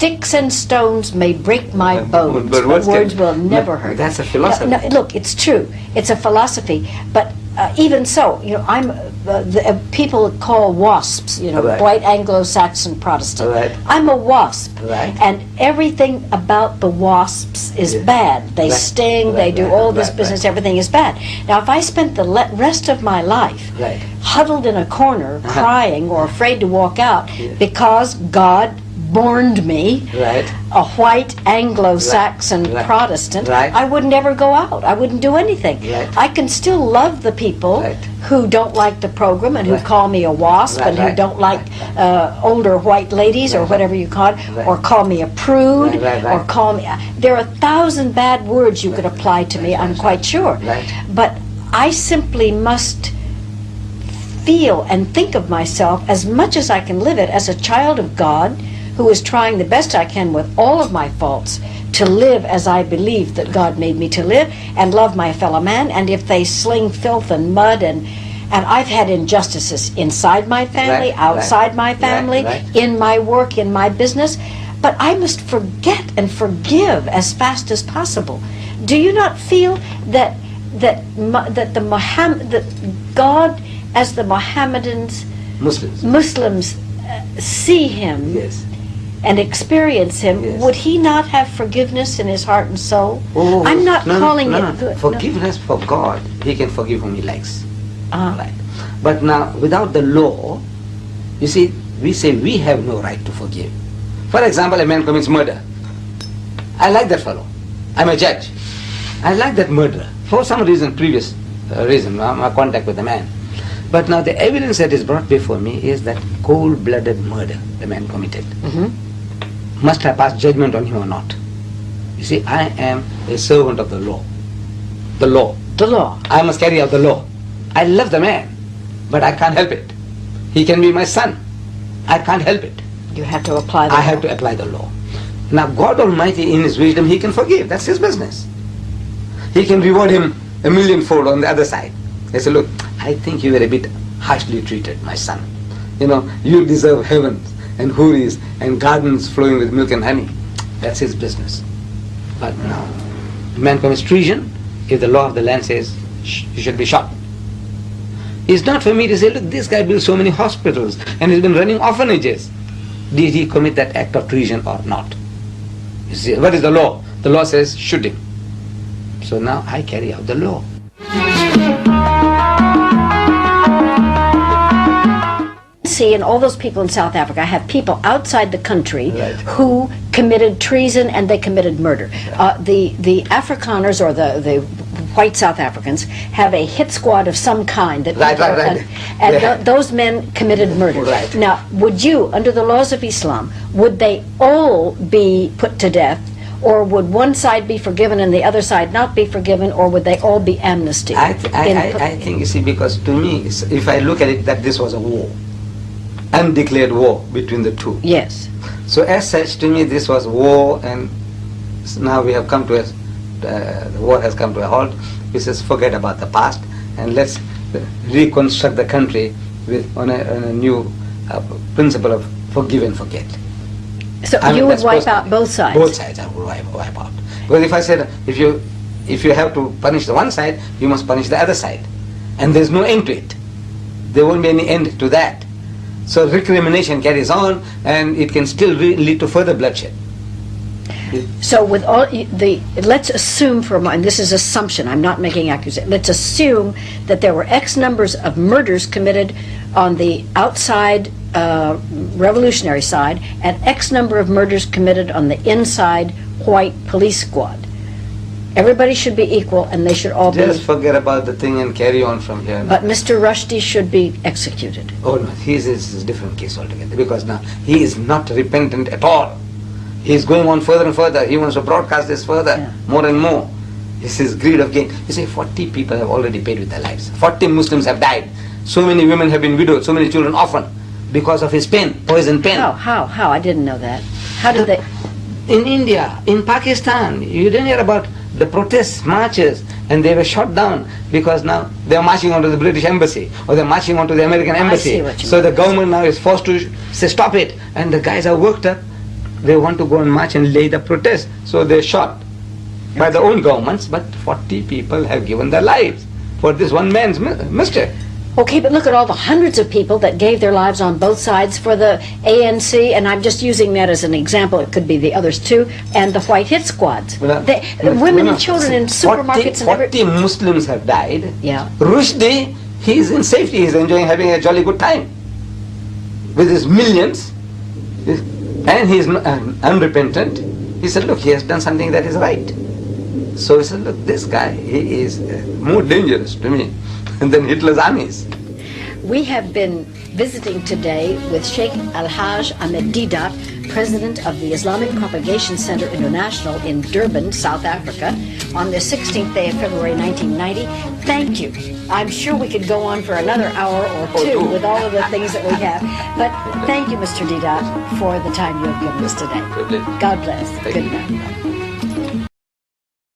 sticks and stones may break my bones, but words will never hurt. That's a philosophy. No, look, it's true. It's a philosophy, but even so, I'm people call wasps, Right. white Anglo-Saxon Protestant. Right. I'm a wasp, Right. and everything about the wasps is bad. They Right. sting. Right, They do right, all right, this right. business. Everything is bad. Now, if I spent the rest of my life Right. huddled in a corner, crying or afraid to walk out Yeah. because God borned me, Right. a white Anglo-Saxon Right. Protestant, Right. I would never go out. I wouldn't do anything. Right. I can still love the people Right. who don't like the program and who Right. call me a wasp Right, and who right. don't like older white ladies or Right. whatever you call it, Right. or call me a prude, Right, right, right. or call me... There are 1,000 bad words you could apply to me, I'm quite sure. Right. But I simply must feel and think of myself as much as I can live it as a child of God who is trying the best I can with all of my faults to live as I believe that God made me to live and love my fellow man. And if they sling filth and mud and I've had injustices inside my family, Right, outside my right, family, right. in my work, in my business, but I must forget and forgive as fast as possible. Do you not feel that God, as the Mohammedans, Muslims see him Yes. and experience him, Yes. would he not have forgiveness in his heart and soul? Oh, I'm not no, calling no, it no. good. Forgiveness for God, He can forgive whom He likes. Ah. Right. But now, without the law, you see, we say we have no right to forgive. For example, a man commits murder. I like that fellow. I'm a judge. I like that murderer. For some reason, previous reason, my contact with the man. But now the evidence that is brought before me is that cold-blooded murder the man committed. Must I pass judgment on him or not? You see, I am a servant of the law. The law. The law. I must carry out the law. I love the man, but I can't help it. He can be my son. I can't help it. You have to apply the I law. have to apply the law. Now God Almighty in His wisdom, He can forgive. That's His business. He can reward him a millionfold on the other side. He said, look, I think you were a bit harshly treated, my son. You deserve heavens and houris and gardens flowing with milk and honey. That's his business. But now, the man commits treason if the law of the land says you should be shot. It's not for me to say, look, this guy built so many hospitals and he's been running orphanages. Did he commit that act of treason or not? You see, what is the law? The law says shoot him. So now I carry out the law. See, and all those people in South Africa, I have people outside the country Right. who committed treason and they committed murder. The Afrikaners or the white South Africans have a hit squad of some kind that Right, right, right. and Yeah. those men committed murder. Right. Now, would you, under the laws of Islam, would they all be put to death, or would one side be forgiven and the other side not be forgiven, or would they all be amnesty? I think, you see, because to me, if I look at it, that this was a war. Undeclared war between the two. Yes. So as such, to me, this was war, and now we have come to the war has come to a halt. We says forget about the past and let's reconstruct the country on a new principle of forgive and forget. So I mean, you would that's wipe personal. out both sides? Both sides I would wipe out. Because if I said, if you have to punish the one side, you must punish the other side. And there's no end to it. There won't be any end to that. So recrimination carries on, and it can still lead to further bloodshed. So with all let's assume for a moment, and this is assumption, I'm not making accusation, let's assume that there were X numbers of murders committed on the outside revolutionary side and X number of murders committed on the inside white police squad. Everybody should be equal and they should all Just be... forget about the thing and carry on from here. But Mr. Rushdie should be executed. Oh no, this is a different case altogether, because now he is not repentant at all. He is going on further and further. He wants to broadcast this further, more and more. This is greed of gain. You say 40 people have already paid with their lives. 40 Muslims have died. So many women have been widowed, so many children orphaned because of his pen, poison pen. How? I didn't know that. How did they... In India, in Pakistan, you didn't hear about the protests, marches, and they were shot down because now they are marching onto the British embassy or they're marching onto the American embassy. I see what you So mean. the government now is forced to say stop it, and the guys are worked up. they want to go and march and lay the protest. So they're shot by the own governments, but 40 people have given their lives for this one man's mistake. Okay, but look at all the hundreds of people that gave their lives on both sides for the ANC, and I'm just using that as an example. It could be the others too, and the white hit squads. The women and children in supermarkets and 40 Muslims have died. Yeah. Rushdie, he's in safety. He's enjoying having a jolly good time with his millions, and he's unrepentant. He said, look, he has done something that is right. So he said, look, this guy, he is more dangerous to me than Hitler's armies. We have been visiting today with Sheikh Al-Hajj Ahmed Deidat, President of the Islamic Propagation Center International in Durban, South Africa, on the 16th day of February 1990. Thank you. I'm sure we could go on for another hour or two with all of the things that we have. But thank you, Mr. Deidat, for the time you have given us today. God bless. Good night.